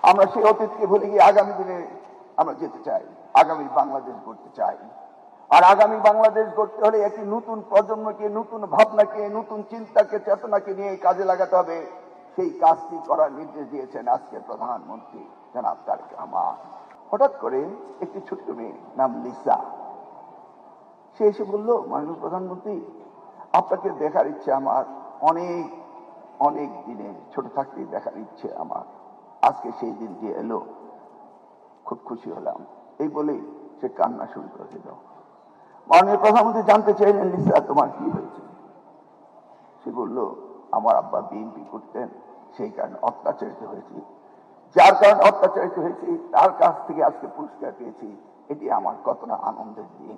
আমরা সেই অতীতকে ভুলে গিয়ে আগামী দিনে আমরা যেতে চাই, আগামী বাংলাদেশ গড়তে চাই। আর আগামী বাংলাদেশ গড়তে হলে একটি নতুন প্রজন্মকে, নতুন ভাবনাকে, নতুন চিন্তাকে, চেতনাকে নিয়ে কাজে লাগাতে হবে। সেই কাজটি করার নির্দেশ দিয়েছেন আজকে প্রধানমন্ত্রী জনাব তারেক রহমান। হঠাৎ করে একটি ছোট্ট মেয়ে নাম লিসা, সে এসে বলল, মাননীয় প্রধানমন্ত্রী, আপনাকে দেখার ইচ্ছে আমার অনেক অনেক দিনে, ছোট থাকতেই দেখার ইচ্ছে আমার, আজকে সেই দিনটি এলো, খুব খুশি হলাম। এই বলেই সে কান্না শুরু করে দিল। মাননীয় প্রধানমন্ত্রী জানতে চাইলেন, লিসা তোমার কি হয়েছে? সে বলল, আমার আব্বা বিএনপি করতেন, সেই কারণে অত্যাচারিত হয়েছি, যার কারণে অত্যাচারিত হয়েছি তার কাছ থেকে আজকে পুরস্কার পেয়েছি, এটি আমার কত না আনন্দের দিন।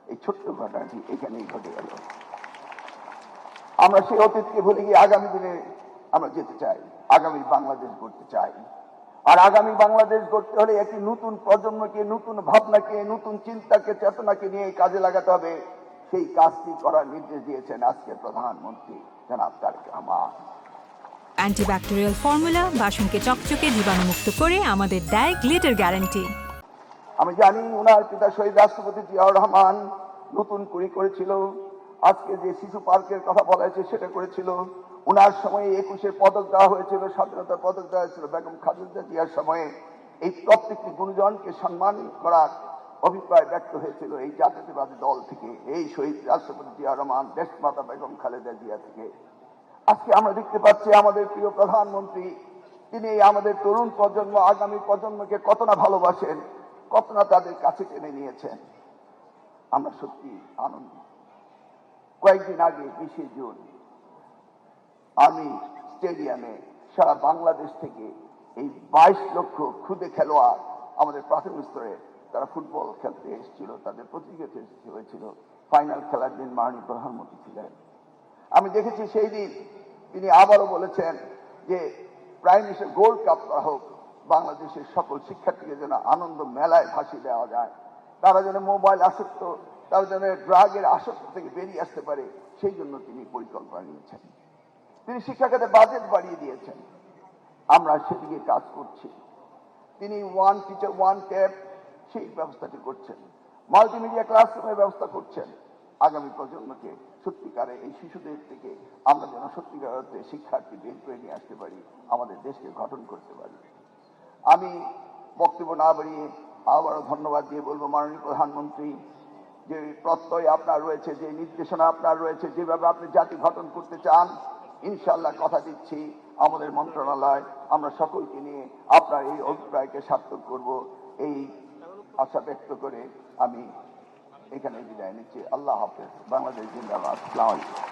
এই ছোট্ট ঘটনাটি এখানেই ঘটে গেল। আমরা সেই অতীতকে ভুলে গিয়ে আগামী দিনে আমরা যেতে চাই, আগামী বাংলাদেশ গড়তে চাই। আর আগামী বাংলাদেশ গড়তে হলে একটি নতুন প্রজন্মকে, নতুন ভাবনাকে, নতুন চিন্তাকে, চেতনাকে নিয়ে কাজে লাগাতে হবে। সেই কাজটি করার নির্দেশ দিয়েছেন আজকে প্রধানমন্ত্রী জনাব তারেক রহমান। অ্যান্টিব্যাকটেরিয়াল ফর্মুলা বাসনকে চকচকে জীবাণুমুক্ত করে আমাদের দেয় গ্লিটার গ্যারান্টি। আমি জানি ওনার পিতা শহীদ রাষ্ট্রপতি জিয়াউর রহমান নতুন করেছিল, আজকে যে শিশু পার্কের কথা বলা হয়েছে সেটা করেছিল। ওনার সময়ে 21-এর পদক দেওয়া হয়েছিল, স্বাধীনতার পদক দেওয়া হয়েছিল বেগম খালেদা জিয়ার সময়ে। এই প্রত্যেকটি গুণীজনকে সম্মান করার অভিপ্রায় ব্যক্ত হয়েছিল এই জাতীয়তাবাদী দল থেকে, এই শহীদ রাষ্ট্রপতি জিয়াউর রহমান, দেশমাতা বেগম খালেদা জিয়া থেকে। আজকে আমরা দেখতে পাচ্ছি আমাদের প্রিয় প্রধানমন্ত্রী, তিনি আমাদের তরুণ প্রজন্ম, আগামী প্রজন্মকে কত না ভালোবাসেন, কত না তাদের কাছে টেনে নিয়েছেন। আমরা সত্যি আনন্দিত। কয়েকদিন আগে 20শে জুন আর্মি স্টেডিয়ামে সারা বাংলাদেশ থেকে এই 22 লক্ষ ক্ষুদে খেলোয়াড় আমাদের প্রাথমিক স্তরে তারা ফুটবল খেলতে এসেছিল, তাদের প্রতিযোগিতা হয়েছিল। ফাইনাল খেলার দিন মাননীয় প্রধানমন্ত্রী ছিলেন। আমি দেখেছি সেই দিন তিনি আবারও বলেছেন যে প্রাইম মিনিস্টার গোল্ড কাপ করা হোক, বাংলাদেশের সকল শিক্ষার্থীকে যেন আনন্দ মেলায় ভাসিয়ে দেওয়া যায়, তারা যেন মোবাইল আসক্ত, তারা যেন ড্রাগের আসক্ত থেকে বেরিয়ে আসতে পারে, সেই জন্য তিনি পরিকল্পনা নিয়েছেন। তিনি শিক্ষা খাতে বাজেট বাড়িয়ে দিয়েছেন, আমরা সেদিকে কাজ করছি। তিনি ওয়ান টিচার ওয়ান ট্যাব সেই ব্যবস্থাটি করছেন, মাল্টিমিডিয়া ক্লাসরুমের ব্যবস্থা করছেন। আগামী প্রজন্মকে সত্যিকারে এই শিশুদের থেকে আমরা যেন সত্যিকার অর্থে শিক্ষার্থী বের করে নিয়ে আসতে পারি, আমাদের দেশকে গঠন করতে পারি। আমি বক্তব্য না বাড়িয়ে আবারও ধন্যবাদ দিয়ে বলবো, মাননীয় প্রধানমন্ত্রী, যে প্রত্যয় আপনার রয়েছে, যে নির্দেশনা আপনার রয়েছে, যেভাবে আপনি জাতি গঠন করতে চান, ইনশাআল্লাহ কথা দিচ্ছি আমাদের মন্ত্রণালয় আমরা সকলকে নিয়ে আপনার এই অভিপ্রায়কে সার্থক করব, এই আশা ব্যক্ত করে আমি এখানে বিদায় নিচ্ছি। আল্লাহ হাফেজ। বাংলাদেশ জিন্দাবাদ। আসসালামু আলাইকুম।